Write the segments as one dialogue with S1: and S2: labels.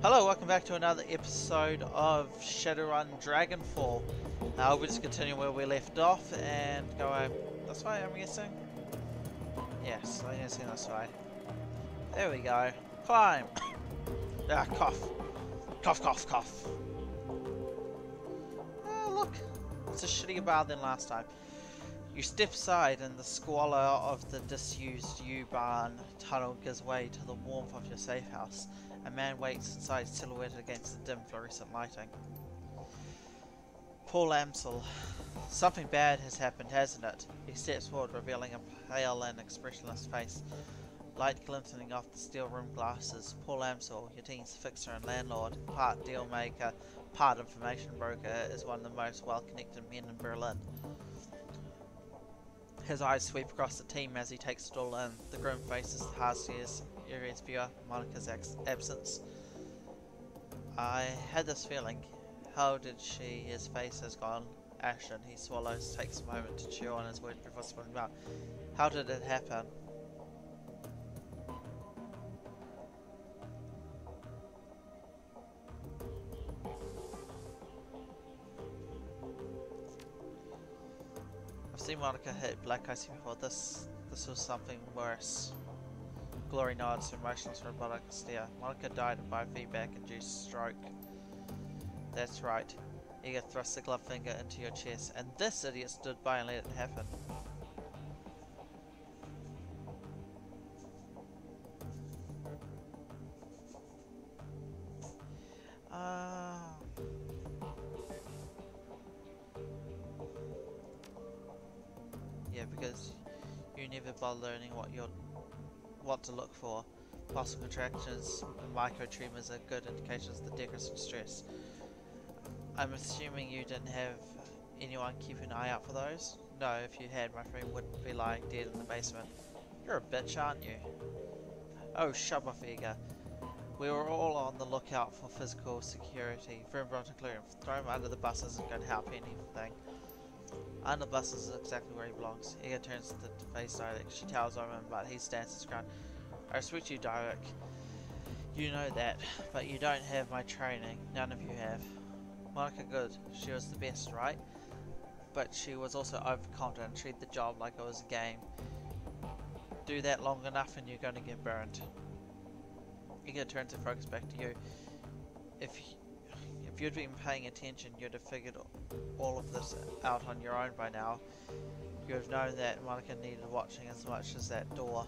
S1: Hello, welcome back to another episode of Shadowrun Dragonfall. We'll just continue where we left off and go this way, I'm guessing? Yes, I'm guessing this way. There we go. Climb! Cough. Cough, cough, cough. Look. It's a shittier bar than last time. You step aside and the squalor of the disused U-barn tunnel gives way to the warmth of your safe house. A man waits inside, silhouetted against the dim fluorescent lighting. Paul Amsel. Something bad has happened, hasn't it? He steps forward, revealing a pale and expressionless face. Light glinting off the steel rimmed glasses. Paul Amsel, your team's fixer and landlord, part deal maker, part information broker, is one of the most well-connected men in Berlin. His eyes sweep across the team as he takes it all in. The grim faces, the hard stares, Arian's viewer, Monica's absence. I had this feeling. How did she? His face has gone ashen. He swallows, takes a moment to chew on his words before spilling out. How did it happen? I've seen Monica hit black ice before. This was something worse. Glory nods, emotionless robotic stare. Monica died of biofeedback-induced stroke. That's right. Eager thrusts a gloved finger into your chest, and this idiot stood by and let it happen. Yeah, because you never bother learning what to look for. Possible contractions and microtremors are good indications of the decrease in stress. I'm assuming you didn't have anyone keep an eye out for those? No, if you had, my friend wouldn't be lying dead in the basement. You're a bitch, aren't you? Oh, shut up, Eager. We were all on the lookout for physical security. Vermbraunt included. Throw him under the buses and go help anything. Under the buses is exactly where he belongs. Eager turns to face Dirk. She towers over him, but he stands his ground. I respect you, Dirk. You know that, but you don't have my training. None of you have. Monica, good. She was the best, right? But she was also overconfident. Treat the job like it was a game. Do that long enough and you're going to get burned. Eager turns to focus back to you. If you'd been paying attention, you'd have figured all of this out on your own by now. You would have known that Monica needed watching as much as that door.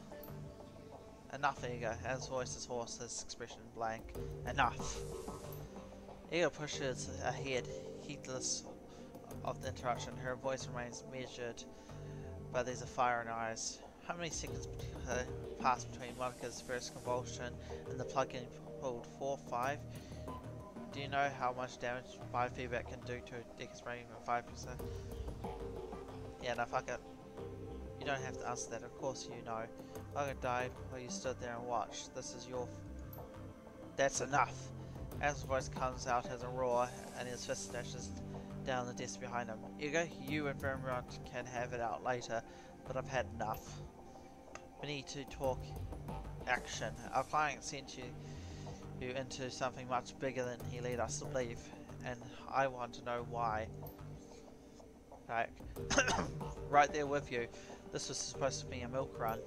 S1: Enough, Eager. His voice is hoarse, his expression blank. Enough. Eager pushes ahead, heedless of the interruption. Her voice remains measured, but there's a fire in her eyes. How many seconds pass between Monica's first convulsion and the plug getting pulled? 4, 5? Do you know how much damage biofeedback can do to a deck brain of 5%? Yeah, no, fuck it. You don't have to answer that, of course you know. Monica died while you stood there and watched. This is your... That's enough! As his voice comes out as a roar, and his fist dashes down the desk behind him. Eager, you and Vermbraunt can have it out later, but I've had enough. We need to talk action. Our client sent you into something much bigger than he led us to believe, and I want to know why. Like, right there with you. This was supposed to be a milk run.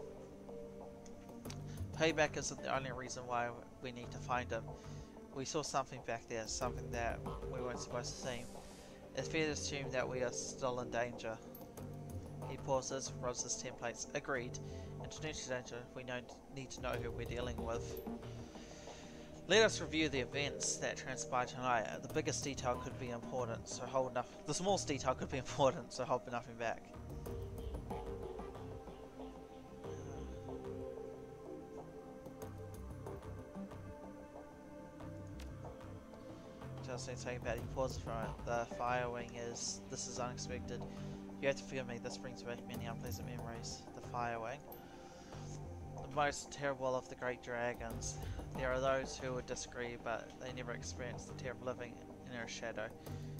S1: Payback isn't the only reason why we need to find him. We saw something back there, something that we weren't supposed to see. It's fair to assume that we are still in danger. He pauses, rubs his templates. Agreed. Introduce danger. We need to know who we're dealing with. Let us review the events that transpired tonight. The biggest detail could be important, so hold enough. The smallest detail could be important, so hold nothing back. Saying about he pauses from it. The fire wing is... This is unexpected. You have to forgive me, this brings back many unpleasant memories. The fire wing. The most terrible of the great dragons. There are those who would disagree, but they never experienced the terror of living in her shadow.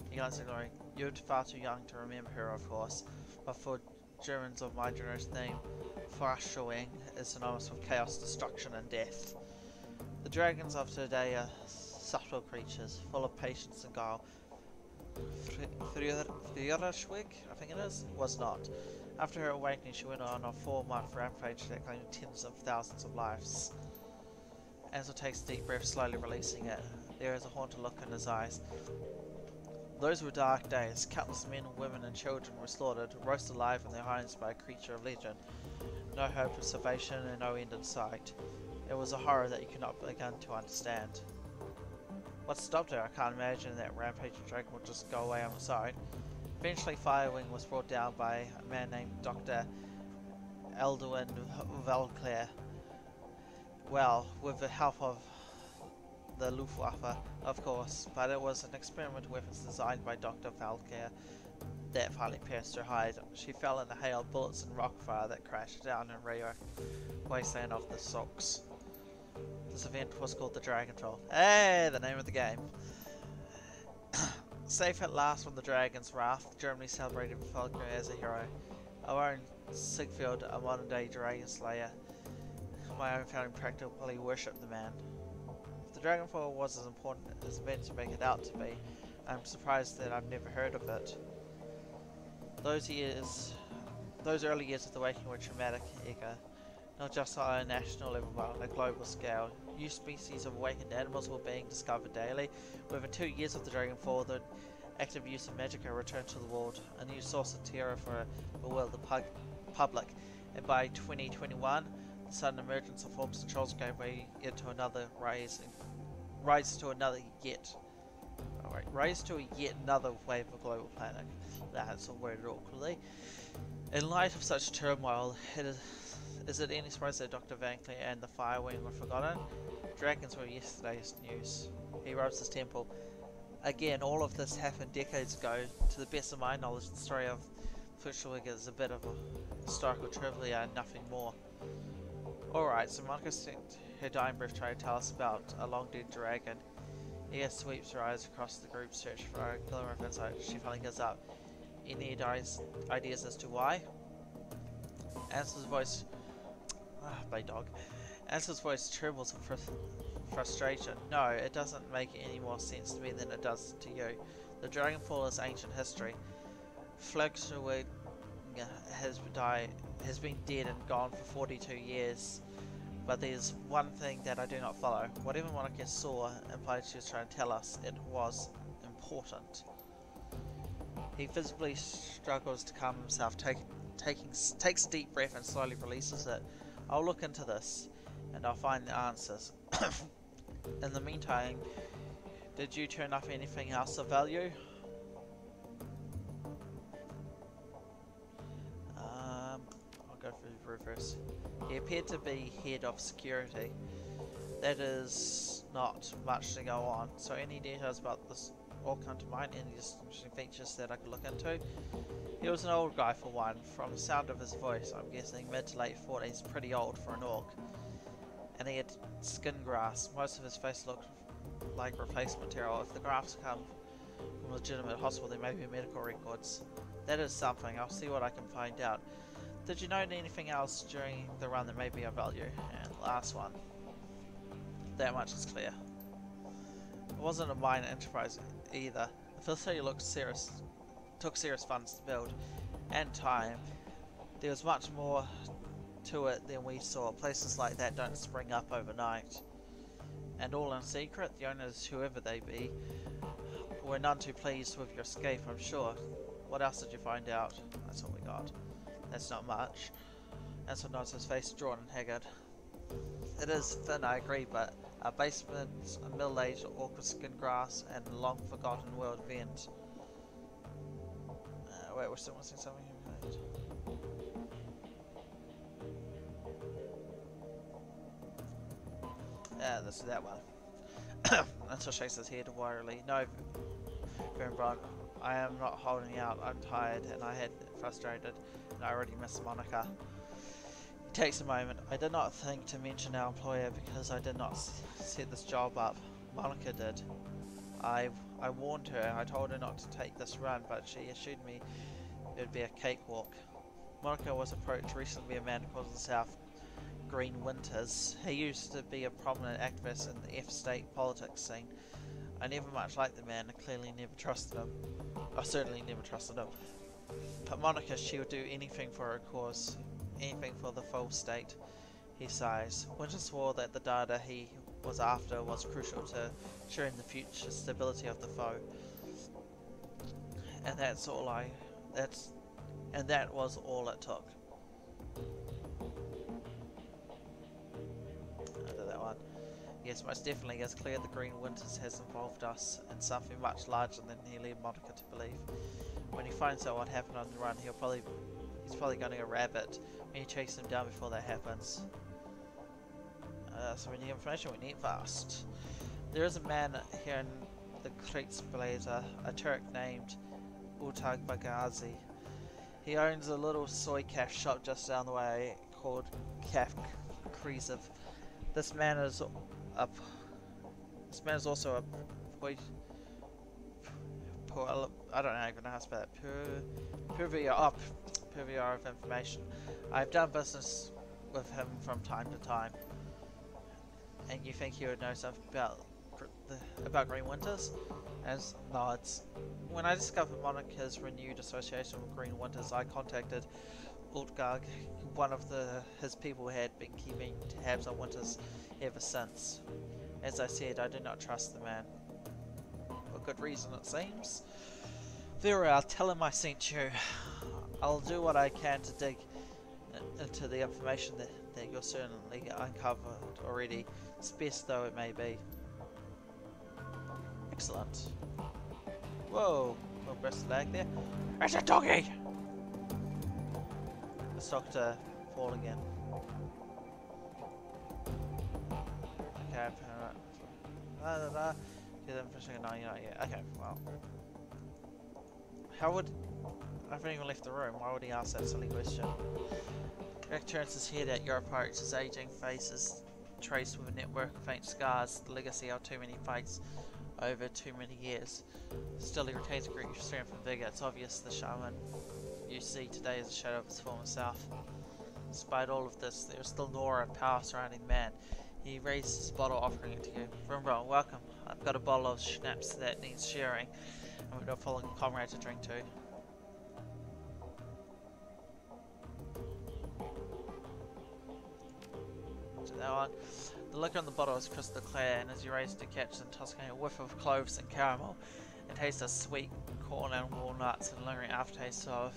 S1: He answered, ignoring. You're far too young to remember her, of course, but for Germans of my generation, name Farshowing is synonymous with chaos, destruction, and death. The dragons of today are subtle creatures, full of patience and guile. Friederschwig, I think it is, was not. After her awakening, she went on a 4-month rampage that claimed tens of thousands of lives. Ansel takes a deep breath, slowly releasing it. There is a haunted look in his eyes. Those were dark days. Countless men, women, and children were slaughtered, roasted alive in their homes by a creature of legend. No hope of salvation and no end in sight. It was a horror that you could not begin to understand. What stopped her? I can't imagine that rampaging dragon would just go away on its own. Eventually, Firewing was brought down by a man named Dr. Eldwin Valclair. Well, with the help of the Luftwaffe, of course, but it was an experimental weapons designed by Dr. Valclair that finally pierced her hide. She fell in a hail of bullets and rock fire that crashed down in Rio wasteland of the Sox. This event was called the Dragonfall. Hey, the name of the game. Safe at last from the dragon's wrath, Germany celebrated Falcon as a hero. Our own Sigfield, a modern day dragon slayer. My own family practically worshipped the man. If the Dragonfall was as important as events make it out to be, I'm surprised that I've never heard of it. Those early years of the Awakening were traumatic, Eka. Not just on a national level, but on a global scale. New species of awakened animals were being discovered daily. Within 2 years of the Dragonfall, the active use of magicka returned to the world, a new source of terror for the world, the public. And by 2021, the sudden emergence of forms and trolls gave way into another rise to yet another wave of global panic. That's all worded awkwardly. In light of such turmoil, is it any surprise that Dr. Vankler and the Firewing were forgotten? Dragons were yesterday's news. He rubs his temple. Again, all of this happened decades ago. To the best of my knowledge, the story of Flitchwig is a bit of a historical trivia and nothing more. Alright, so Monica sent her dying breath trying to tell us about a long dead dragon. Ea sweeps her eyes across the group, search for a glimmer of insight. She finally gives up. Any ideas as to why? Ansel's voice... Ansel's voice trembles in frustration. No, it doesn't make any more sense to me than it does to you. The Dragonfall is ancient history. Flitchwig has been dead and gone for 42 years. But there's one thing that I do not follow. Whatever Monica saw implied she was trying to tell us it was important. He visibly struggles to calm himself, takes a deep breath and slowly releases it. I'll look into this, and I'll find the answers. In the meantime, did you turn up anything else of value? I'll go through the reverse. He appeared to be head of security. That is not much to go on, so any details about this all come to mind, any distinguishing features that I could look into? He was an old guy for one. From the sound of his voice, I'm guessing mid to late 40s, pretty old for an orc. And he had skin grafts. Most of his face looked like replacement material. If the grafts come from a legitimate hospital, there may be medical records. That is something. I'll see what I can find out. Did you note anything else during the run that may be of value? And last one. That much is clear. It wasn't a minor enterprise either. The facility looked serious. Took serious funds to build, and time. There was much more to it than we saw. Places like that don't spring up overnight. And all in secret, the owners, whoever they be, were none too pleased with your escape, I'm sure. What else did you find out? That's all we got. That's not much. Ansel nods, his face drawn and haggard. It is thin, I agree, but a basement, a middle-aged orc with skin grass, and a long-forgotten world vent. Wait, we're still missing something here. Yeah, this is that one. Ansel shakes his head wearily. No, Vermbraunt, I am not holding out. I'm tired, and I had frustrated, and I already miss Monica. He takes a moment. I did not think to mention our employer because I did not set this job up. Monica did. I warned her. I told her not to take this run, but she assured me it would be a cakewalk. Monica was approached recently by a man who calls himself Green Winters. He used to be a prominent activist in the F-state politics scene. I never much liked the man and clearly never trusted him. I certainly never trusted him. But Monica, she would do anything for her cause, anything for the full state. He sighs. Winter swore that the data he was after was crucial to ensuring the future stability of the foe. And that was all it took. I did that one. Yes, most definitely. It's clear the Green Winters has involved us in something much larger than he led Monica to believe. When he finds out what happened on the run, he's probably going to go rabbit when you chase him down before that happens. So we need information, we need fast. There is a man here in the Kreitz Blazer, a Turk named Utag Bagazi. He owns a little soy calf shop just down the way called Calf Kreisiv. This man is also a I don't even know how to spell it. Purveyor of information. I've done business with him from time to time. And you think he would know something about Green Winters? As nods. When I discovered Monica's renewed association with Green Winters, I contacted Ultgarg. One of his people had been keeping tabs on Winters ever since. As I said, I do not trust the man. For good reason, it seems. Very well, tell him I sent you. I'll do what I can to dig into the information that you're certainly uncovered already, best though it may be. Excellent. Whoa, little burst of lag there. It's a doggy! Let's talk to Fall again. Okay, get them for a second. No, you're not yet. Okay, well. How would... I haven't even left the room. Why would he ask that silly question? Rick turns his head at your approach. His aging face is traced with a network of faint scars, the legacy of too many fights over too many years. Still, he retains great strength and vigor. It's obvious the shaman you see today is a shadow of his former self. Despite all of this, there is still an aura of power surrounding the man. He raises his bottle, offering it to you. Vermbraunt, welcome. I've got a bottle of schnapps that needs sharing, and we've got a fallen comrade to drink to. That one. The liquor in the bottle is crystal clear, and as you raise to catch and tossing a whiff of cloves and caramel, it tastes of sweet corn and walnuts and lingering aftertaste of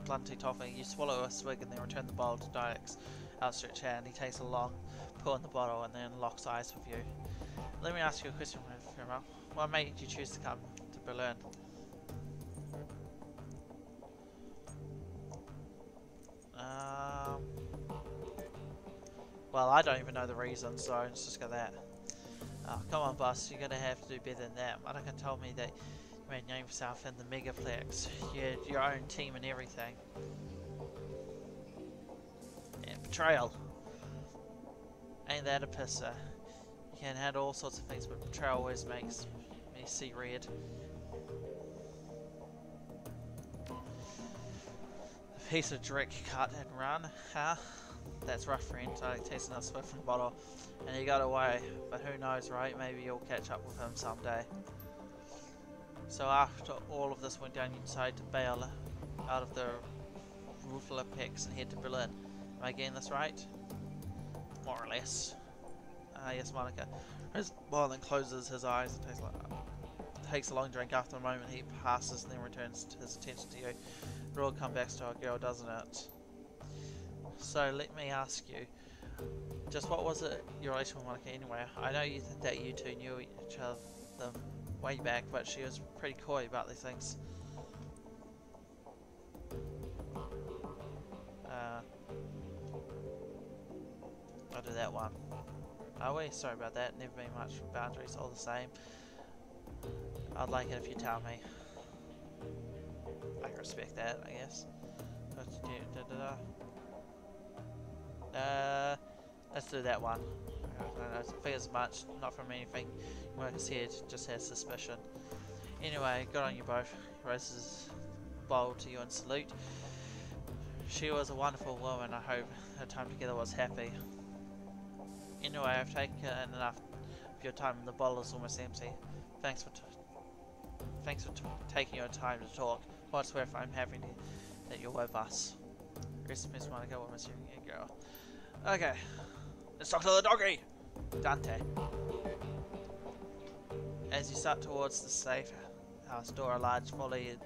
S1: blunty toffee. You swallow a swig and then return the bottle to Dyak's outstretched hand. He takes a long pull in the bottle and then locks eyes with you. Let me ask you a question, Firma. What made you choose to come to Berlin? Well, I don't even know the reason, so let's just go that. Oh, come on, boss, you're gonna have to do better than that. Monica told me that you made a name for yourself in the Megaplex. You had your own team and everything. And betrayal. Ain't that a pisser? You can handle all sorts of things, but betrayal always makes me see red. A piece of Drake cut and run, huh? That's rough, friend. I tasted another swift from the bottle, and he got away. But who knows, right? Maybe you'll catch up with him someday. So after all of this went down, you decided to bail out of the Rufler Pex and head to Berlin. Am I getting this right? More or less. Yes, Monica. Well, then closes his eyes and takes a long drink. After a moment, he passes and then returns his attention to you. It all comes back to a girl, doesn't it? So let me ask you, just what was it, your relation with Monica anyway? I know that you two knew each other way back, but she was pretty coy about these things. I'll do that one. Are we? Sorry about that, never been much for boundaries, all the same. I'd like it if you tell me. I can respect that, I guess. Let's do that one. I don't know, it feels much, not from anything Marcus here, just has suspicion. Anyway, good on you both. He raises his bowl to you in salute. She was a wonderful woman. I hope her time together was happy. Anyway, I've taken enough of your time and the bottle is almost empty. Thanks for taking your time to talk. What's worth, I'm happy that you're with us. Rest in peace, Monica. We'll miss you, girl. Okay, let's talk to the doggy! Dante. As you start towards the safe house door, a large fully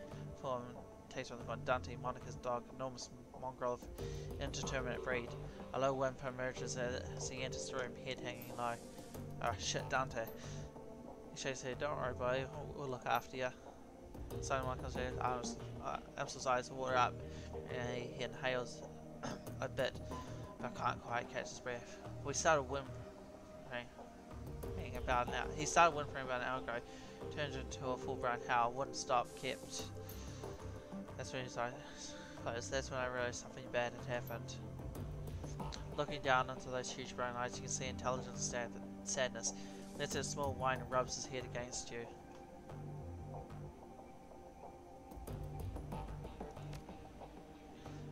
S1: formed takes on the front. Dante, Monica's dog, enormous mongrel of indeterminate breed. A low whimper emerges as he enters the room, head hanging low. Oh shit, Dante. He shakes his head. Don't worry, buddy. We'll look after you. Suddenly, Michael's Amsel's eyes water up, and he inhales a bit, but can't quite catch his breath. We started whimpering about an hour. He started whimpering about an hour ago. Turned into a full-blown howl. Wouldn't stop. Kept. That's when his eyes closed. That's when I realized something bad had happened. Looking down into those huge brown eyes, you can see intelligent sadness. Lets out a small whine and rubs his head against you.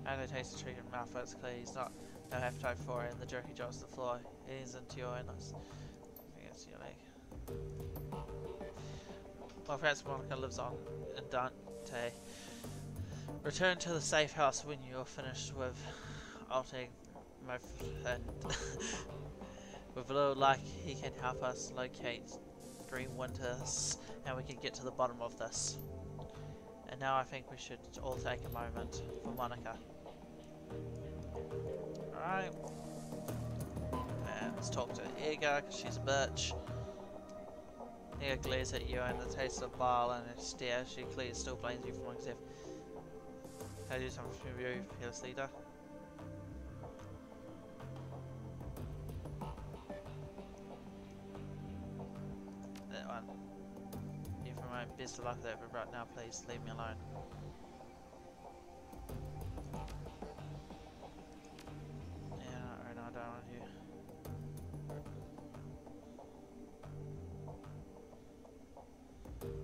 S1: And it tastes the treat in mouth, but it's clear he's not no appetite for it, and the jerky drops to the floor. It is into your endless. Against your leg. Well, perhaps Monica lives on in Dante. Return to the safe house when you're finished with altering my friend. With a little luck, he can help us locate Green Winters, and we can get to the bottom of this. And now I think we should all take a moment for Monica. Alright. And let's talk to Ega, because she's a bitch. Ega glares at you and the taste of bile and a stare. She clearly still blames you for Monk's death. Can I do something for you, Fearless Leader? That one. You for my best of luck with that, but right now please leave me alone. Yeah, no, I don't want you.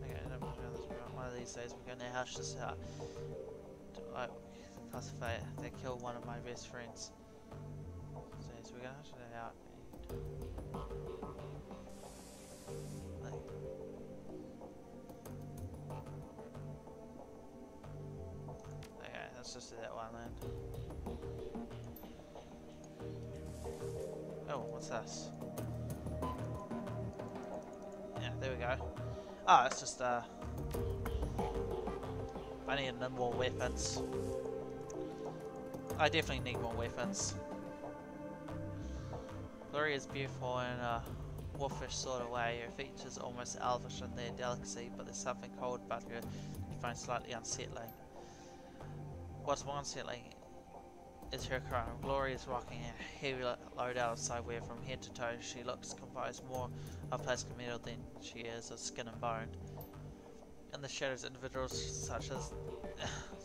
S1: Okay, one of these days we're going to hash this out. Like, classify it. They killed one of my best friends. So we're going to hash it out. Like, okay, let's just do that one then. Oh, what's this? Yeah, there we go. Oh, it's just I need more weapons. I definitely need more weapons. Glory is beautiful in a wolfish sort of way. Her features almost elvish in their delicacy, but there's something cold about her you find slightly unsettling. What's more unsettling is her crown. Glory is rocking a heavy load out of sidewear from head to toe. She looks composed more of plastic metal than she is of skin and bone. In the shadows, individuals such as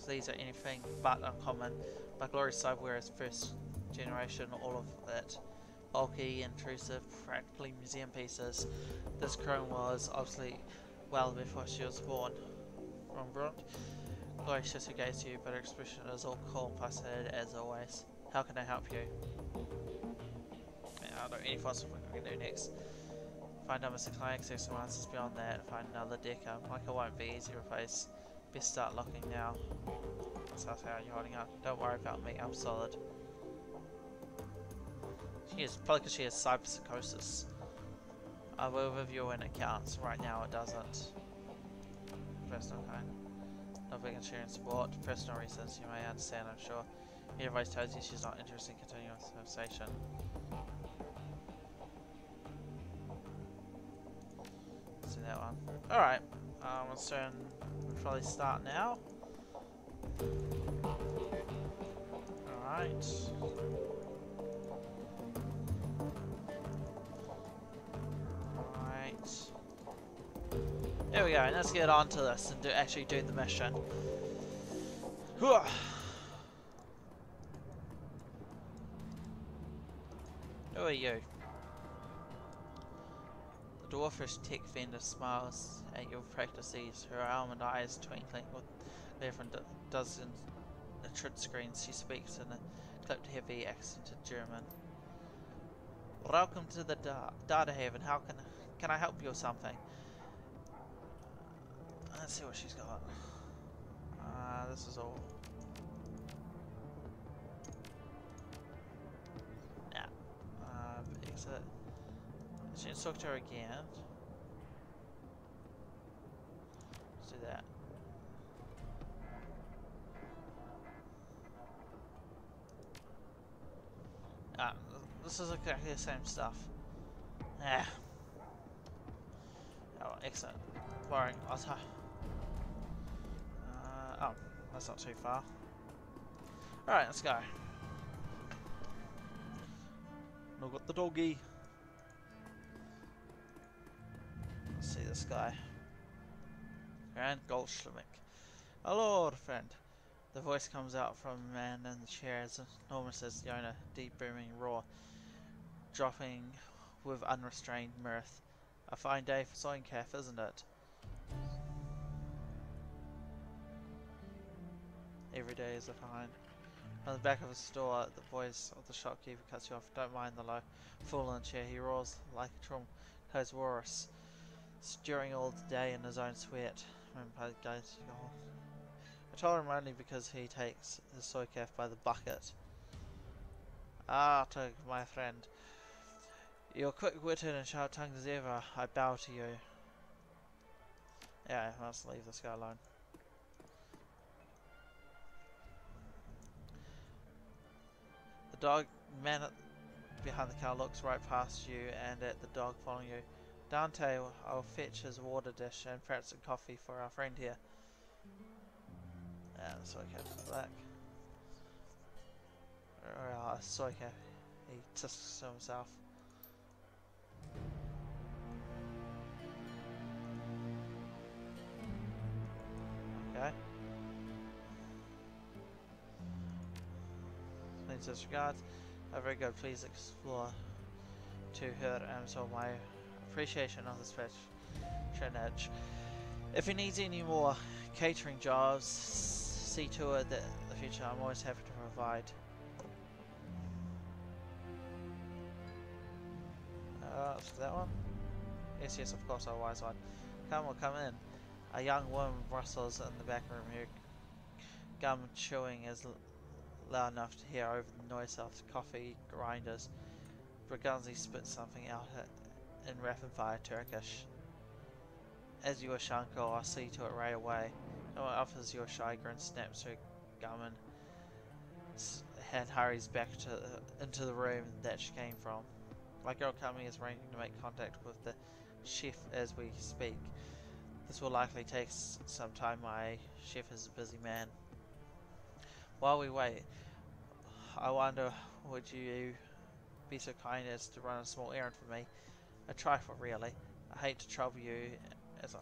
S1: these are anything but uncommon, but Glory's sidewear is first generation, all of it. Bulky, intrusive, practically museum pieces. This crown was obviously well before she was born. Vermbraunt. Glory shifts her gaze to you, but her expression is all cool and placid as always. How can I help you? Yeah, I don't know any thoughts of what we can do next. Find out Mr. Klein, accept some answers beyond that, find another decker. Michael won't be easy to replace. Best start looking now. So how are you holding up? Don't worry about me, I'm solid. She is, probably because she has cyberpsychosis. I will review when it counts. Right now it doesn't. Personal kind. No big insurance support. Personal reasons you may understand, I'm sure. Your advice tells you she's not interested in continuing the conversation. Let's do that one. Alright. Let's turn. We'll probably start now. Alright. There we go, let's get on to this and actually do the mission. Who are you? The dwarfish tech vendor smiles at your practices, her almond eyes twinkling with different dozens a trid screen. She speaks in a clipped, heavy, accented German. Welcome to the Data Haven. How can I help you with something? Let's see what she's got. This is all. Nah. Exit. She can talk to her again. Let's do that. This is exactly the same stuff. Ah. Oh, excellent. Boring. Oh, that's not too far. Alright, let's go. I got the doggy. Let's see this guy. Grand Goldschmidt. Hello, friend. The voice comes out from a man in the chair as enormous as the owner, deep booming roar, dropping with unrestrained mirth. A fine day for sewing calf, isn't it? Every day is a fine. On the back of the store, the voice of the shopkeeper cuts you off. Don't mind the low fool in the chair. He roars like a traumatized walrus, stirring all the day in his own sweat. I told him only because he takes his soy calf by the bucket. Ah, Tug, my friend. You're quick-witted and sharp-tongued as ever. I bow to you. Yeah, I must leave this guy alone. The dog man behind the car looks right past you and at the dog following you. Dante, I'll fetch his water dish and perhaps some coffee for our friend here. Yeah, the soy cat in the back. Soy cat. He tusks to himself. Okay. Please disregard. Very good. Please explore to her and so my appreciation of this patronage. If he needs any more catering jobs, see to it that in the future I'm always happy to provide. So that one? Yes, yes, of course, a wise one. Come in. A young woman rustles in the back room. Her gum chewing is loud enough to hear over the noise of the coffee grinders. Braganzi spits something out in rapid-fire Turkish. As you wish, uncle, I see to it right away. No one offers you a shy grin, snaps her gum and hurries back into the room that she came from. My girl coming is arranging to make contact with the chef as we speak. This will likely take some time. My chef is a busy man. While we wait, I wonder, would you be so kind as to run a small errand for me? A trifle, really. I hate to trouble you, as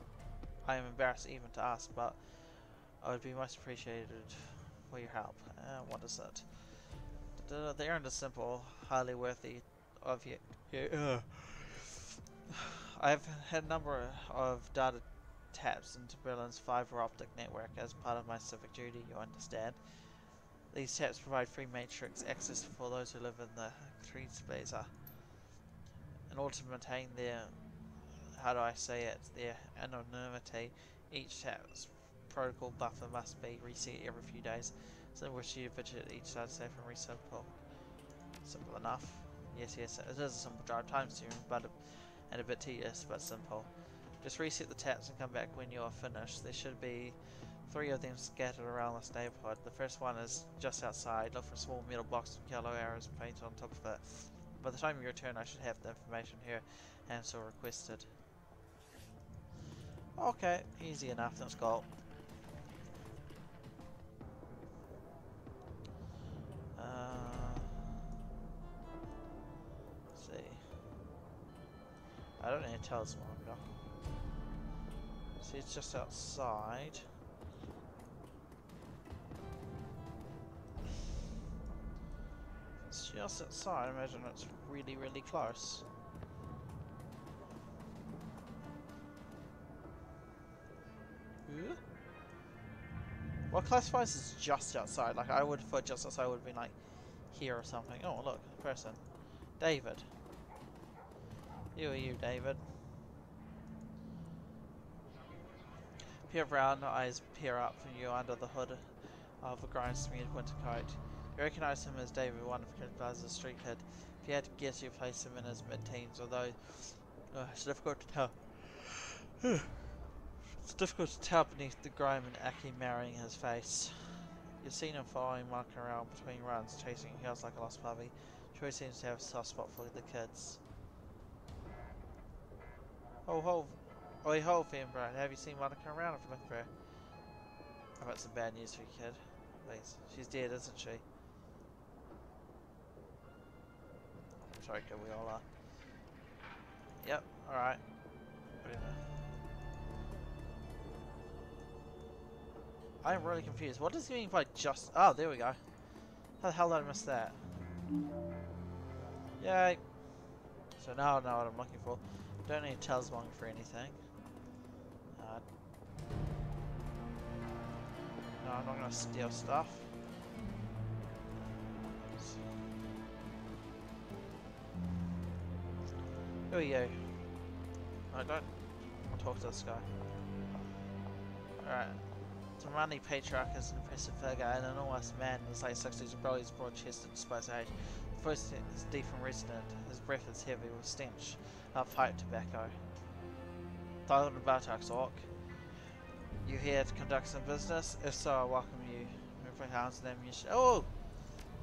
S1: I am embarrassed even to ask, but I would be most appreciated for your help. What is it? The errand is simple, highly worthy of you. I've had a number of data taps into Berlin's fiber optic network as part of my civic duty, you understand. These taps provide free matrix access for those who live in the Kriegsblazer. In order to maintain their, how do I say it, their anonymity, each tap's protocol buffer must be reset every few days, so in which you visit each data safe and resimple. Simple enough. Yes, it is a simple job, time consuming, and a bit tedious, but simple. Just reset the taps and come back when you are finished. There should be 3 of them scattered around this neighborhood. The first one is just outside. Look for a small metal box with yellow arrows painted on top of it. By the time you return, I should have the information here, and so requested. Okay, easy enough. Let's go. Let's see. I don't need to tell this longer. See, it's just outside. It's just outside. I imagine it's really, really close. What classifies as just outside? Like, I would have thought just outside would have been like here or something. Oh, look, a person. David. Who are you, David? Peer brown eyes peer up from you under the hood of a grind-smeared winter coat. You recognize him as David, one of Kid's street kid. If you had to guess, you place him in his mid-teens, although it's difficult to tell. It's difficult to tell beneath the grime and acne marring his face. You've seen him following Mark around between runs, chasing heels like a lost puppy. Troy seems to have a soft spot for the kids. Ho, Vermbraunt. Have you seen Monica around if you're looking for her? I've got some bad news for you, kid. Please. She's dead, isn't she? Sorry, kid, we all are. Yep, alright. Whatever. I'm really confused. What does he mean by just... Oh, there we go. How the hell did I miss that? Yay! So now I know what I'm looking for. Don't need talisman for anything. No, I'm not going to steal stuff. Who are you? I don't want to talk to this guy. Alright. The Romani patriarch is an impressive figure and an enormous man in his late 60s, probably his broad-chested despite his age. The voice is deep and resonant, his breath is heavy with stench of pipe tobacco. Titled Bartak's Orc. You here to conduct some business? If so, I welcome you. Move for hounds and ammunition. Oh!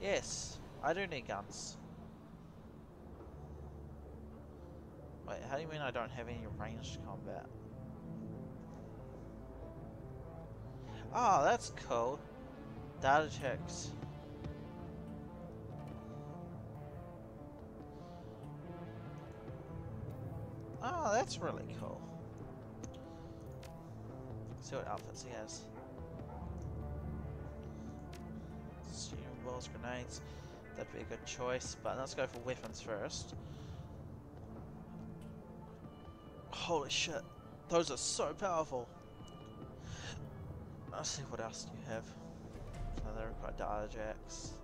S1: Yes! I do need guns. Wait, how do you mean I don't have any ranged combat? Oh, that's cool. Data checks. Oh, that's really cool. Let's see what outfits he has. Balls, grenades. That'd be a good choice, but let's go for weapons first. Holy shit. Those are so powerful. Let's see what else you have. So they require data jacks.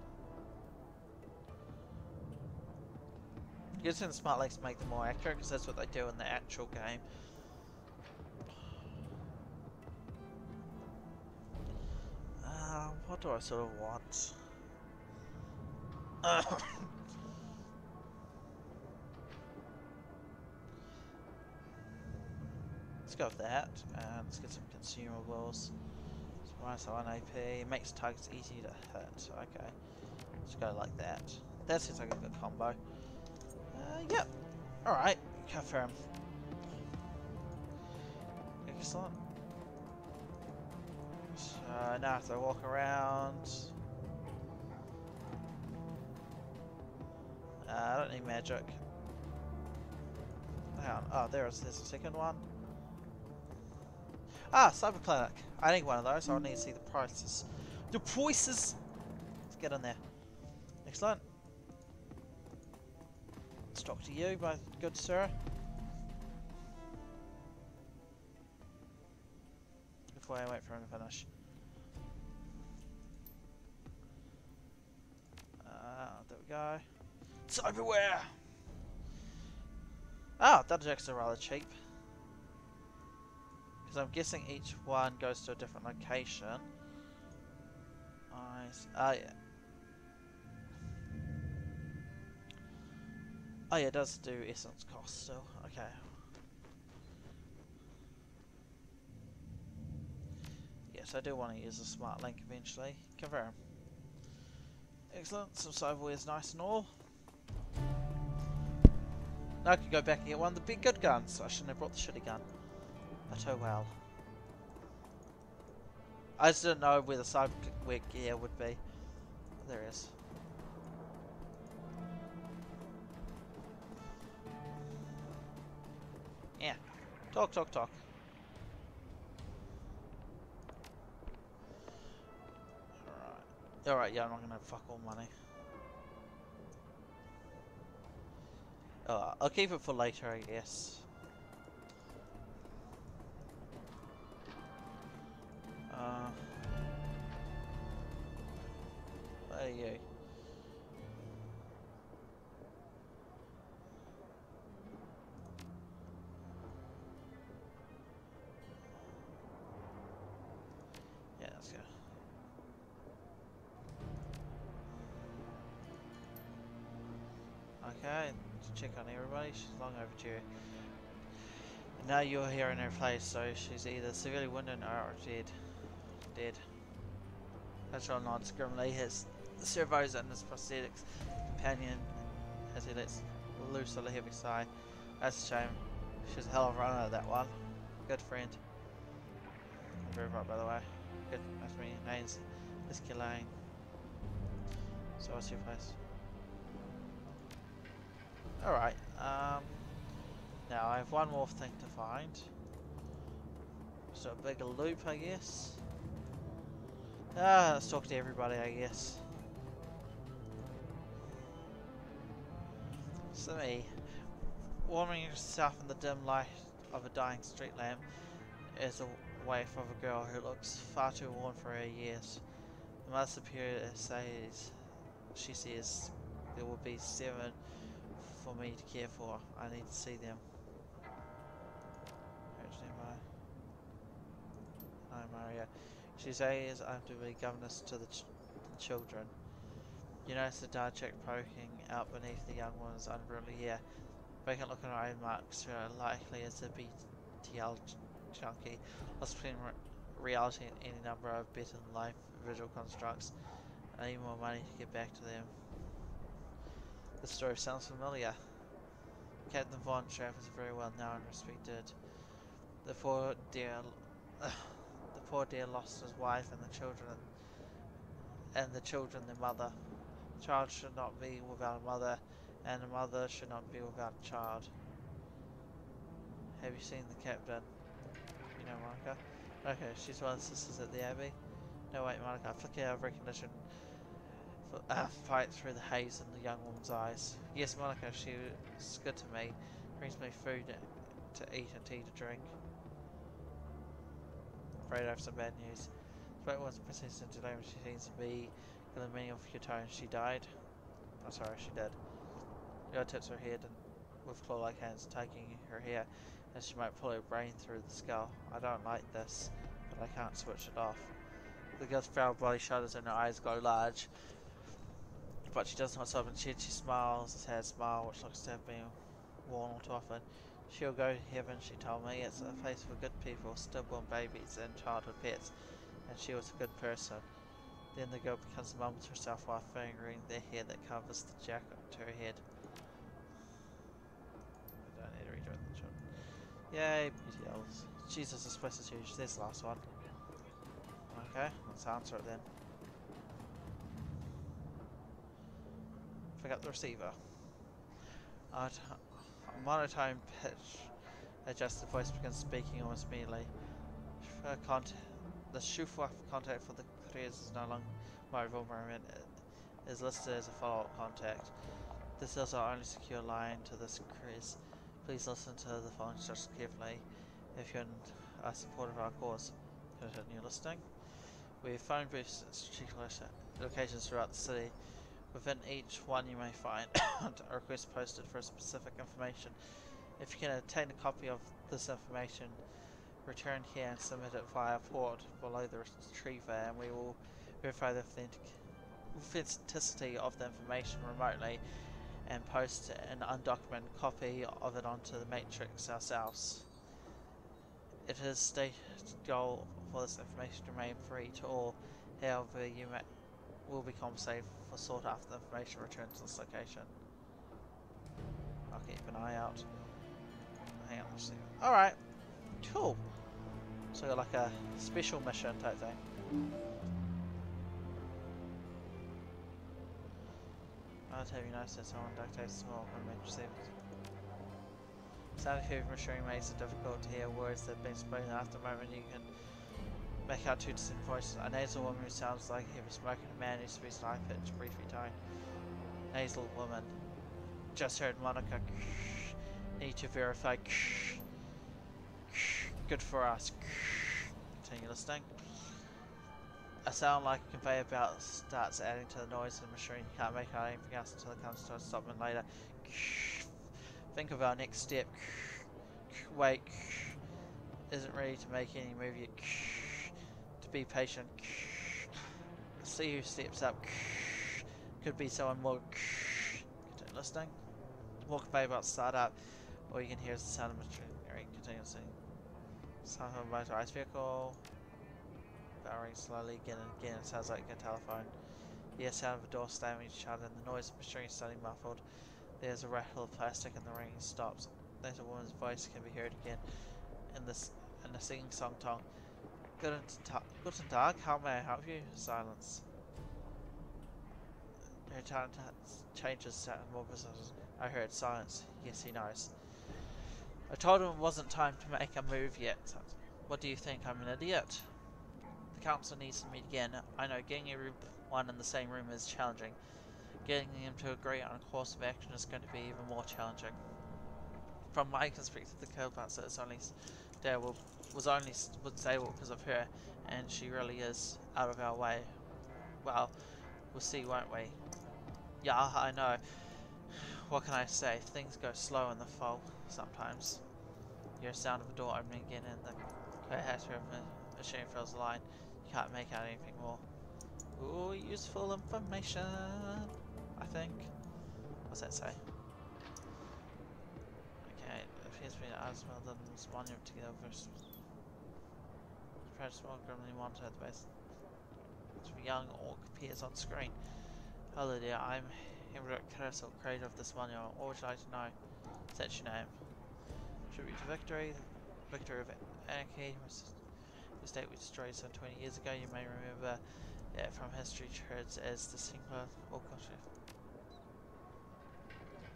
S1: Using the smart legs to make them more accurate because that's what they do in the actual game. What do I sort of want? Let's go with that, and let's get some consumables. Minus 1 AP, it makes targets easy to hit. Okay, let's go like that. That seems like a good combo. Yep. Alright, confirm. Excellent. So now I have to walk around. I don't need magic. Hang on. Oh, there's a second one. Ah, Cyber Clinic. I need one of those, so I need to see the prices. The prices! Let's get in there. Excellent. Let's talk to you, my good sir. Before I wait for him to finish. There we go. Cyberware! Ah, data jacks are rather cheap. Because I'm guessing each one goes to a different location. Nice. Oh, yeah. Oh, yeah, it does do essence cost still. Okay. Yes, I do want to use a smart link eventually. Confirm. Excellent. Some cyberware is nice and all. Now I can go back and get one of the big good guns. I shouldn't have brought the shitty gun. But oh well. I just didn't know where the cyberware gear would be. There it is. Yeah. Talk, talk, talk. Alright. Alright, yeah, I'm not gonna have fuck all money. I'll keep it for later, I guess. Okay, check on everybody. She's long overdue. And now you're here in her place, so she's either severely wounded or dead. Dead. Patrol nods grimly, his servos and his prosthetics companion as he lets loose a heavy sigh. That's a shame. She's a hell of a runner, that one. Good friend. I'm very right, by the way. Good, that's me. Name's Whiskey Lane. So what's your place? Alright, now I have one more thing to find. So a bigger loop, I guess. Let's talk to everybody, I guess. So me, warming yourself in the dim light of a dying street lamp is a waif of a girl who looks far too worn for her years. The Mother Superior she says, there will be 7 for me to care for. I need to see them. Hi Maria. She says I'm to be governess to the children. You notice the dark check poking out beneath the young woman's unruly hair. Vacant look in her eye marks her likely as a BTL junkie, lost between reality and any number of better than life visual constructs. I need more money to get back to them. The story sounds familiar. Captain Von Trapp is very well known and respected. The poor dear lost his wife and the children their mother. A child should not be without a mother, and a mother should not be without a child. Have you seen the captain? You know Monica? Okay, she's one of the sisters at the Abbey. No wait, Monica, I flicker out of recognition fight through the haze in the young woman's eyes. Yes, Monica, she's good to me. Brings me food to eat and tea to drink. Afraid I have some bad news. Despite once Princess Angelina, she seems to be the meaning of your tone. She died? Oh, sorry, she did. Leo tips her head and with claw-like hands taking her hair as she might pull her brain through the skull. I don't like this, but I can't switch it off. The girl's proud body shudders and her eyes go large, but she does not stop instead. She smiles, a sad smile which looks to have been worn all too often. She'll go to heaven, she told me. It's a place for good people, stillborn babies and childhood pets, and she was a good person. Then the girl becomes mum to herself while fingering the hair that covers the jacket to her head. I don't need to rejoin the children. Yay, beauty elves. Jesus, this place is huge. There's the last one. Okay, let's answer it then. Pick up the receiver. A monotone pitch adjusted voice begins speaking almost immediately. The Shufwa contact for the careers is no longer my Vermbraunt is listed as a follow-up contact. This is our only secure line to this careers. Please listen to the following instructions carefully if you're in support of our cause. Continue listening. We have phone booths at strategic locations throughout the city. Within each one you may find a request posted for specific information. If you can obtain a copy of this information, return here and submit it via port below the retriever, and we will verify the authenticity of the information remotely and post an undocumented copy of it onto the matrix ourselves. It is stated goal for this information to remain free to all. However, you will be compensated for sought after information returned to this location. I'll keep an eye out. Hang on, let's see. Alright, cool. So like a special mission type thing. I'll have you notice that someone ductates small major savings. Sound of machinery makes it difficult to hear words that have been spoken. After a moment you can make out 2 distinct voices. A nasal woman who sounds like heavy smoke and a man who speaks high pitched, briefly tone. Nasal woman. Just heard Monica. Need to verify. Good for us. Continue listening. A sound like a conveyor belt starts adding to the noise of the machine. You can't make out anything else until it comes to a stop and later. Think of our next step. Wait. Isn't ready to make any move yet. To be patient. See who steps up. Could be someone more. Continue listening. walk away about to start up. All you can hear is the sound of machinery continuously. Sound of a motorized vehicle. Barring slowly again and again. It sounds like a telephone. You hear the sound of a door slamming shut and the noise of machinery starting muffled. There's a rattle of plastic and the ringing stops. Then a woman's voice can be heard again in the singing song tone. Guten Tag, how may I help you? Silence. Her tone changes to more bizarre. I heard silence. Yes, he knows. I told him it wasn't time to make a move yet. What do you think? I'm an idiot? The council needs to meet again. I know getting everyone in the same room is challenging. Getting them to agree on a course of action is going to be even more challenging. From my perspective, the Killbuster is only stable because of her, and she really is out of our way. Well, we'll see, won't we? Yeah, I know. What can I say? Things go slow in the fall sometimes. You hear the sound of a door opening again, and the capacitor of the machine fills the line. You can't make out anything more. Ooh, useful information, I think. What's that say? Okay, it appears to be an as well done this monument together versus small grimly monitor at the base. A young orc appears on screen. Hello there, I'm Vermbraunt, creator of this monument. What would you like to know? Is that your name? Tribute to victory, the victory of anarchy, the state we destroyed some 20 years ago. You may remember it from history charts as the singular orc country.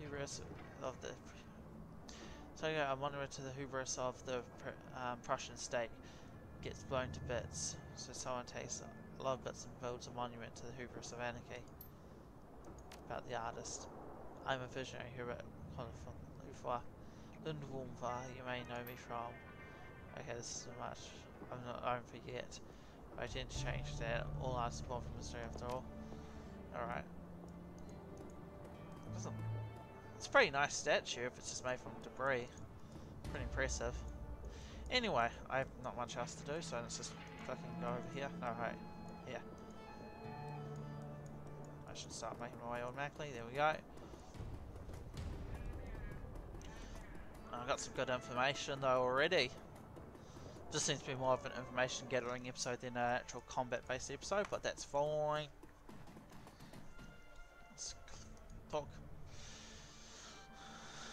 S1: Hubris of the a monument to the hubris of the Prussian state gets blown to bits. So someone takes a lot of bits and builds a monument to the hubris of anarchy. About the artist. I'm a visionary here at Lundwumva, you may know me from. Okay, this is so much. I'm not known for yet. I tend to change that. All artists are born from mystery after all. Alright. It's a pretty nice statue if it's just made from debris. Pretty impressive. Anyway, I have not much else to do, so let's just fucking go over here. Alright, here. I should start making my way automatically. There we go. I got some good information though already. Just seems to be more of an information gathering episode than an actual combat based episode, but that's fine. Let's talk.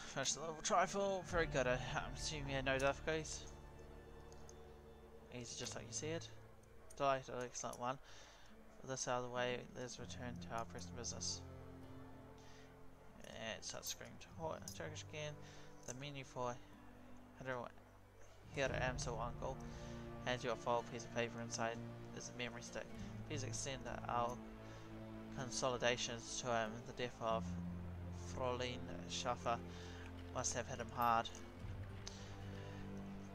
S1: Finish the level trifle. Very good. I'm assuming you had no difficulties. Easy, just like you said. Delighted, excellent one. With this out of the way, let's return to our present business. And it starts screaming Turkish again. The menu for here I am, so uncle. Hands you a folded piece of paper. Inside is a memory stick. Please extend our consolidations to him. The death of Fräulein Schaffer must have hit him hard.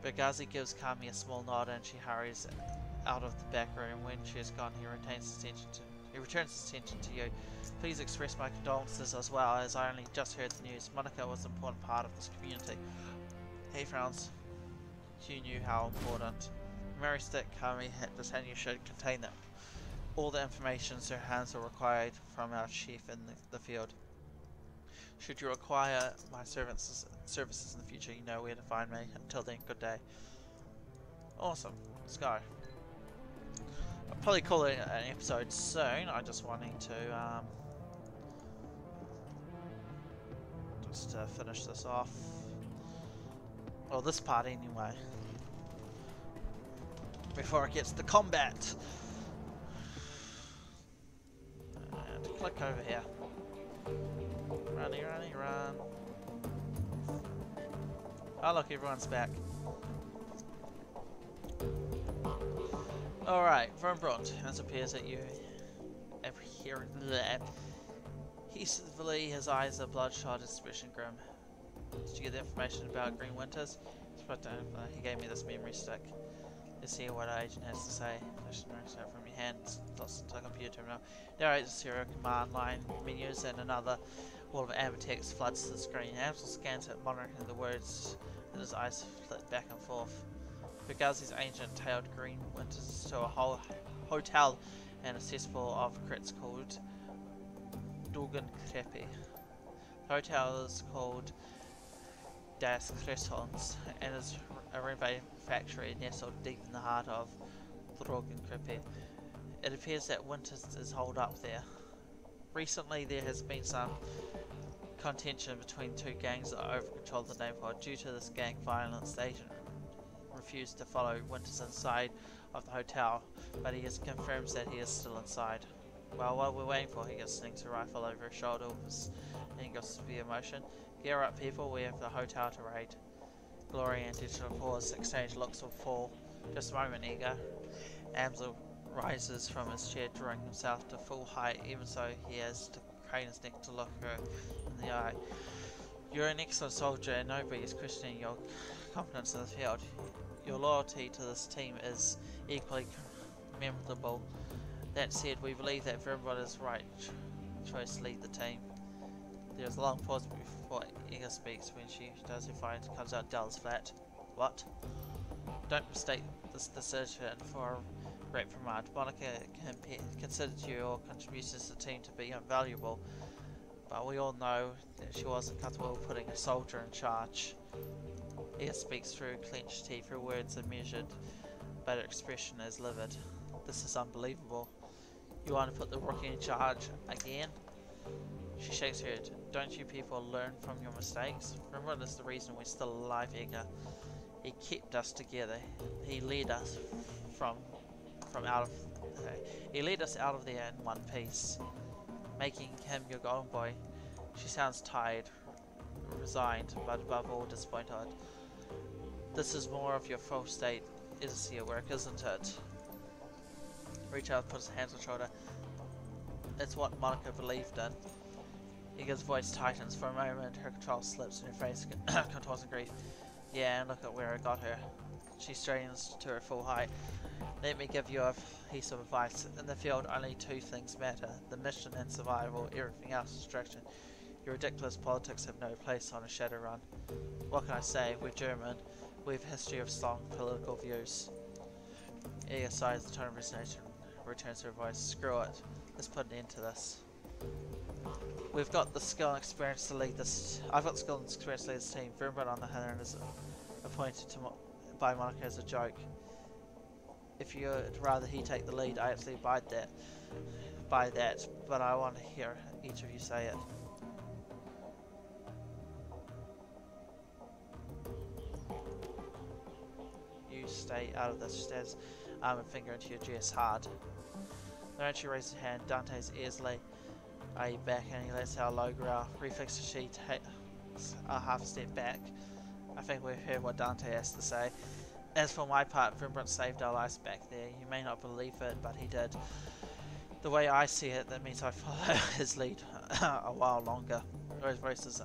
S1: Bergazi gives Kami a small nod and she hurries out of the back room. When she is gone, he returns his attention to you. Please express my condolences as well, as I only just heard the news. Monica was an important part of this community. He frowns. You knew how important. Mary Stick Kami this hand you should contain them. All the information her hands are required from our chief in the field. Should you require my services in the future, you know where to find me. Until then, good day. Awesome. Let's go. I'll probably call it an episode soon. I'm just wanting to just finish this off. Well, this part anyway. Before it gets to combat. And click over here. Runny, runny, run. Oh look, everyone's back. Alright, Vermbraunt, as appears that you ever hear that. His eyes are bloodshot, his expression grim. Did you get the information about Green Winters? He gave me this memory stick. Let's see what our agent has to say. From your hand, lost into a computer terminal. Narrate the serial command line menus and another wall of amber text floods the screen. Amsel scans it, monitoring the words, and his eyes flit back and forth. Bergazi's ancient tailed Green Winters to a whole hotel and a cesspool of crits called Dugan Krepi. The hotel is called Das Cressons and is a renovated factory nestled deep in the heart of Dragonfall. It appears that winter is holed up there. Recently there has been some contention between two gangs that over control the neighborhood. Due to this gang violence, they refused to follow Winters inside of the hotel, but he confirms that he is still inside. Well, while we're waiting for, he just slings a rifle over his shoulder and goes severe motion. Gear up, people, we have the hotel to raid. Glory and Digital pause, exchange looks will fall. Just a moment, Eager. Amsel rises from his chair, drawing himself to full height, even so he has to crane his neck to look her in the eye. You're an excellent soldier and nobody is questioning your competence in the field. Your loyalty to this team is equally commendable. That said, we believe that Vermbraunt is the right choice to lead the team. There is a long pause before Inga speaks. When she does, her fire comes out dull as flat. What? Don't mistake this decision for a reprimand. Monica considers your contributions to the team to be invaluable, but we all know that she wasn't comfortable putting a soldier in charge. Inga speaks through clenched teeth. Her words are measured, but her expression is livid. This is unbelievable. You want to put the rookie in charge again? She shakes her head. Don't you people learn from your mistakes? Remember, this is the reason we're still alive, Edgar. He kept us together. He led us He led us out of there in one piece, making him your golden boy. She sounds tired, resigned, but above all disappointed. This is more of your full state is your work, isn't it? Richard puts his hands on her shoulder. It's what Monica believed in. Iga's voice tightens. For a moment, her control slips and her face contours in grief. Yeah, and look at where I got her. She straightens to her full height. Let me give you a piece of advice. In the field, only two things matter. The mission and survival. Everything else is distraction. Your ridiculous politics have no place on a Shadowrun. What can I say? We're German. We have a history of strong political views. Iga sighs, the tone of resignation returns to her voice. Screw it. Let's put an end to this. We've got the skill and experience to lead this. I've got the skill and experience to lead this team. Vermbraunt on the other hand is appointed by Monica as a joke. If you'd rather he take the lead, I actually buy that, but I want to hear each of you say it. You stay out of this. She stabs arm and finger into your dress hard. Don't you raise your hand. Dante's ears lay back and he lets out a low growl. Reflexes she takes a half step back. I think we've heard what Dante has to say. As for my part, Vermbraunt saved our lives back there. You may not believe it, but he did. The way I see it, that means I follow his lead a while longer. His voice is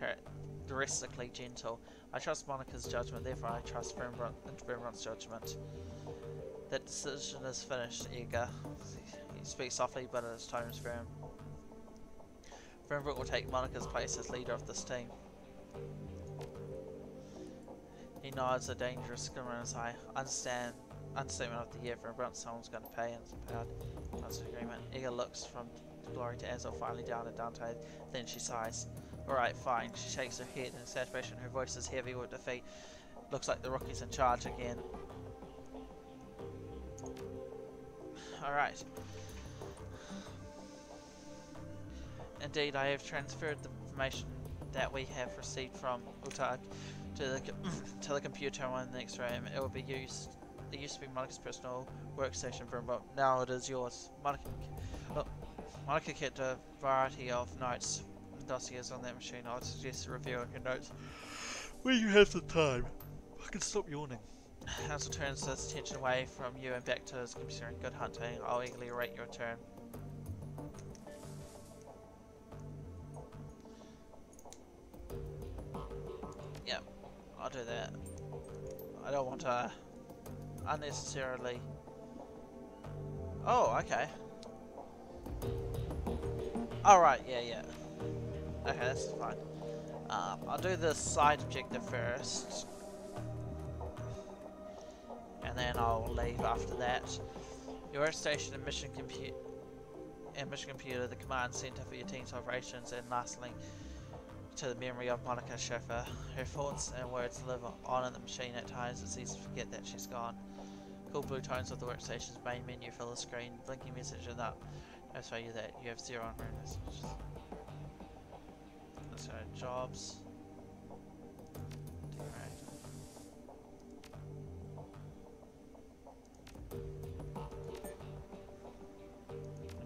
S1: uncharacteristically gentle. I trust Monica's judgment, therefore I trust Vermbraunt's judgment. That decision is finished, Edgar. He speaks softly, but his tone is firm. Vermbraunt will take Monica's place as leader of this team. He nods, a dangerous glimmer in his eye. Understatement of the year. Vermbraunt, someone's going to pay, and it's proud. That's an agreement. Edgar looks from Glory to Ansel, finally down at Dante. Then she sighs. Alright, fine. She shakes her head in exasperation. Her voice is heavy with defeat. Looks like the rookie's in charge again. Alright. Indeed, I have transferred the information that we have received from Utag to the computer in the next room. It will be used. It used to be Monica's personal workstation for but now it is yours. Monica kept a variety of notes and dossiers on that machine. I would suggest reviewing your notes when you have the time. I can stop yawning. Hansel turns his attention away from you and back to his computer. Good hunting. I'll eagerly await your turn. Yep, I'll do that. I don't want to unnecessarily... Oh, okay. Alright, yeah. Okay, that's fine. I'll do the side objective first. And then I'll leave after that. Your workstation and mission and mission computer, the command center for your team's operations, and lastly, to the memory of Monica Schiffer. Her thoughts and words live on in the machine. At times, it's easy to forget that she's gone. Cool blue tones of the workstation's main menu fill the screen. Blinking message and up. Notify you that you have 0 unread messages. Let's go to jobs.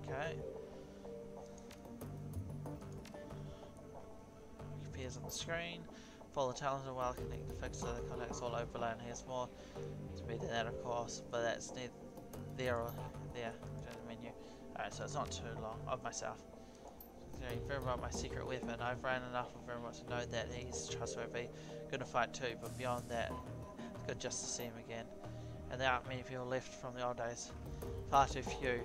S1: Okay. Appears on the screen. Follow the talented while connecting the fix so the contacts all overlay, and here's more to be than that, of course, but that's neither there or there in the menu. Alright, so it's not too long of myself. Vermbraunt, my secret weapon. I've ran enough of Vermbraunt to know that he's trustworthy, good to fight too, but beyond that, it's good just to see him again. And there aren't many people left from the old days. Far too few.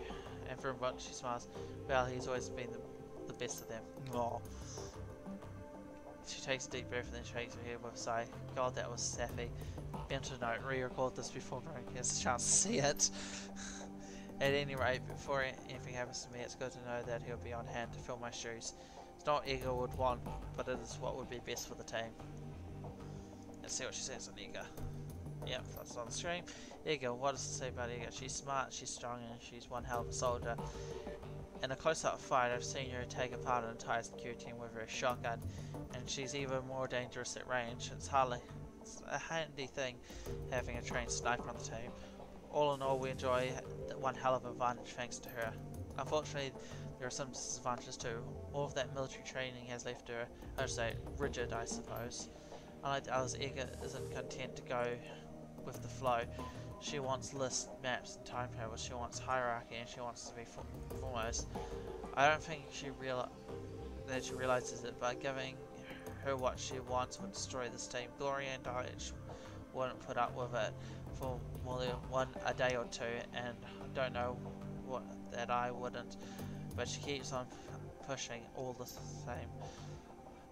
S1: And Vermbraunt, she smiles. Well, he's always been the best of them. Aww. She takes a deep breath and then shakes her head with a sigh. God, that was sappy. Mental note, re-record this before Vernon gets a chance to see it. At any rate, before anything happens to me, it's good to know that he'll be on hand to fill my shoes. It's not what Ega would want, but it is what would be best for the team. Let's see what she says on Ega. Yep, that's on the screen. Ega, what does it say about Ega? She's smart, she's strong, and she's one hell of a soldier. In a close-up fight, I've seen her take apart an entire security team with her shotgun, and she's even more dangerous at range. It's a handy thing having a trained sniper on the team. All in all, we enjoy one hell of an advantage thanks to her. Unfortunately, there are some disadvantages too. All of that military training has left her, I would say, rigid, I suppose. Unlike the others, Ega isn't content to go with the flow. She wants lists, maps, and timetables. She wants hierarchy, and she wants to be foremost. I don't think she realizes it, but giving her what she wants would destroy this team. Gloria and Dodge wouldn't put up with it for more than a day or two, and I don't know what that I wouldn't, but she keeps on pushing all the same.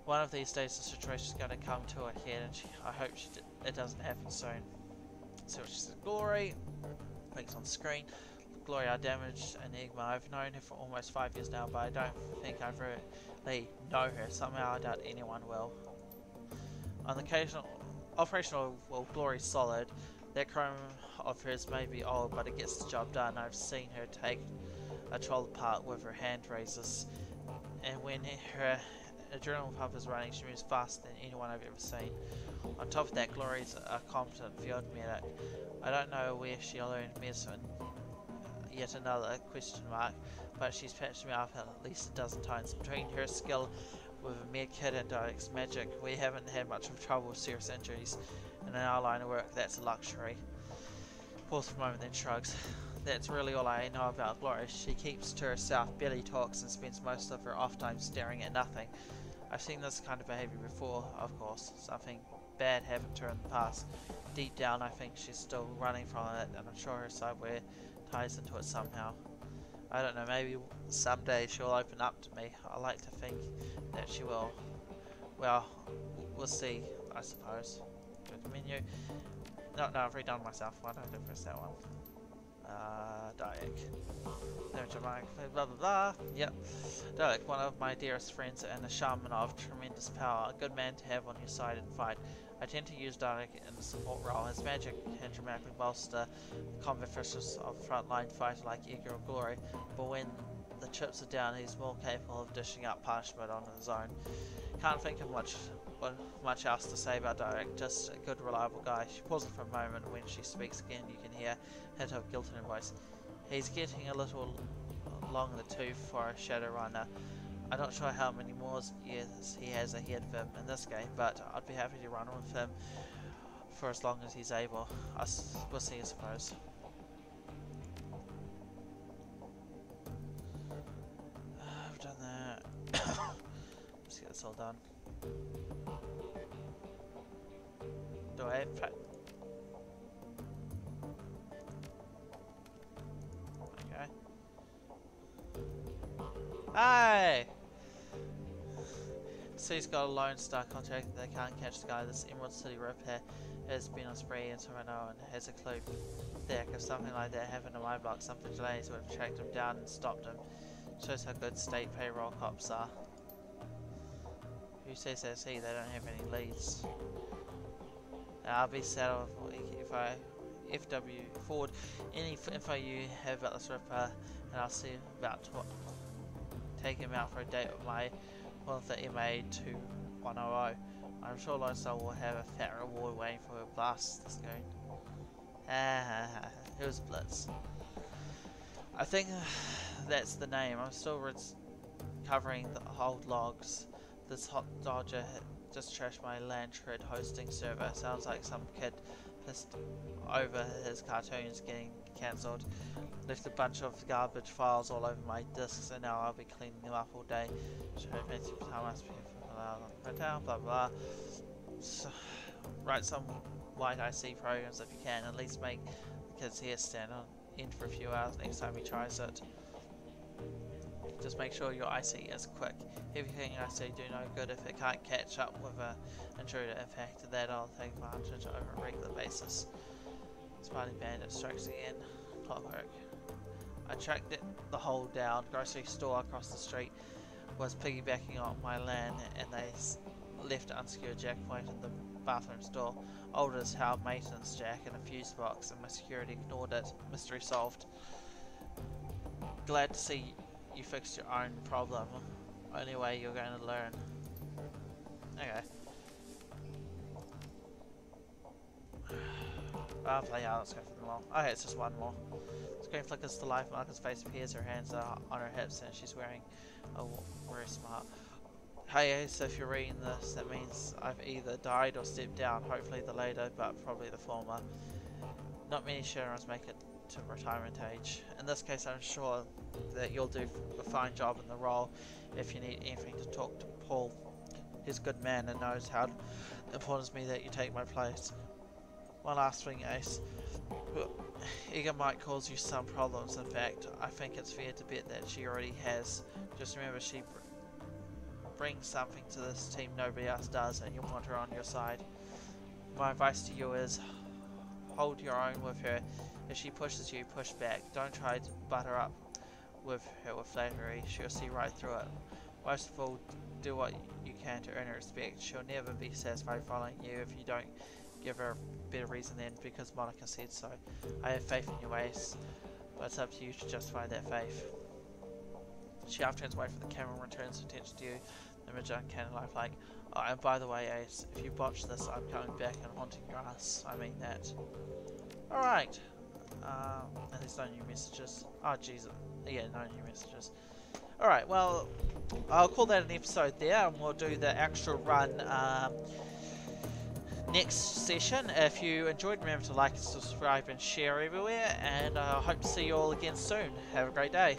S1: One of these days the situation's going to come to a head, and I hope it doesn't happen soon. See what she says. Glory, clicks on the screen. Glory, I damaged Enigma. I've known her for almost 5 years now, but I don't think I really know her. Somehow I doubt anyone will. On the occasional operational, well, Glory's solid. That chrome of hers may be old, but it gets the job done. I've seen her take a troll apart with her hand razors, and when her adrenaline pump is running, she moves faster than anyone I've ever seen. On top of that, Glory's a competent field medic. I don't know where she learned medicine, yet another question mark, but she's patched me up at least a dozen times. Between her skill with a med kit and Dodek's magic, we haven't had much of trouble with serious injuries. In our line of work, that's a luxury. Pause for a moment, then shrugs. That's really all I know about Glory. She keeps to herself, barely talks, and spends most of her off time staring at nothing. I've seen this kind of behavior before, of course. Something bad happened to her in the past. Deep down, I think she's still running from it, and I'm sure her sideway ties into it somehow. I don't know, maybe someday she'll open up to me. I like to think that she will. Well, we'll see, I suppose. Go to menu. No, I've redone myself. Why don't I press that one? Dalek. Blah blah blah. Yep. Dalek, one of my dearest friends and a shaman of tremendous power. A good man to have on your side in fight. I tend to use Dalek in the support role. His magic can dramatically bolster the combat forces of a frontline fighter like Ega or Glory, but when the chips are down, he's more capable of dishing out punishment on his own. Can't think of much else to say about Dalek, just a good, reliable guy. She pauses for a moment. When she speaks again, you can hear a hint of guilt in her voice. He's getting a little long in the tooth for a Shadowrunner. I'm not sure how many more years he has ahead of him in this game, but I'd be happy to run with him for as long as he's able. We'll see, I suppose. I've done that. Let's get this all done. Do I have okay. Hey! So he's got a Lone Star contract. They can't catch the guy. This Emerald City repair has been on spree into Renault and has a clue. If something like that happened to my block, some vigilantes would have tracked him down and stopped him. Shows how good state payroll cops are. Who says that's he? They don't have any leads. I'll be settled if I FW forward any info you have about this Ripper, and I'll see about take him out for a date with my the MA 2100. I'm sure Lone Star will have a fat reward waiting for a blast this goon. It was Blitz. I think that's the name. I'm still covering the old logs. This hot dodger just trashed my land shred hosting server. Sounds like some kid pissed over his cartoons getting cancelled. Left a bunch of garbage files all over my disks, and now I'll be cleaning them up all day. Should have plenty of time. Must be blah blah. So, write some white IC programs if you can. At least make the kids here stand on end for a few hours next time he tries it. Just make sure your IC is quick. Everything I say do no good if it can't catch up with an intruder. In fact, that I'll take advantage over a regular basis. Smiley Bandit strikes again. Clockwork. I tracked the hole down. Grocery store across the street was piggybacking on my land, and they left an unsecured jack point in the bathroom door. Old as hell maintenance jack in a fuse box, and my security ignored it. Mystery solved. Glad to see you fixed your own problem. Only way you're going to learn. Okay. Let's go for them all. Okay, it's just one more. Screen flickers to life, Marcus' face appears, her hands are on her hips, and she's wearing a very smart. Hey, so if you're reading this, that means I've either died or stepped down, hopefully the later, but probably the former. Not many Shadowruns make it to retirement age. In this case, I'm sure that you'll do a fine job in the role. If you need anything to talk to Paul, he's a good man and knows how important to me that you take my place. One last thing, Ace. Eager might cause you some problems. In fact, I think it's fair to bet that she already has. Just remember, she brings something to this team nobody else does, and you want her on your side. My advice to you is hold your own with her. If she pushes you, push back. Don't try to butter up with her with flattery. She'll see right through it. Most of all, do what you can to earn her respect. She'll never be satisfied following you if you don't give her a better reason than because Monica said so. I have faith in your ways, but it's up to you to justify that faith. She half turns away from the camera and returns attention to you. The image uncanny lifelike. Oh, and by the way, Ace, if you botch this, I'm coming back and haunting your ass. I mean that. Alright. And there's no new messages. Oh, Jesus. Yeah, no new messages. Alright, well, I'll call that an episode there, and we'll do the actual run next session. If you enjoyed, remember to like, subscribe, and share everywhere, and I hope to see you all again soon. Have a great day.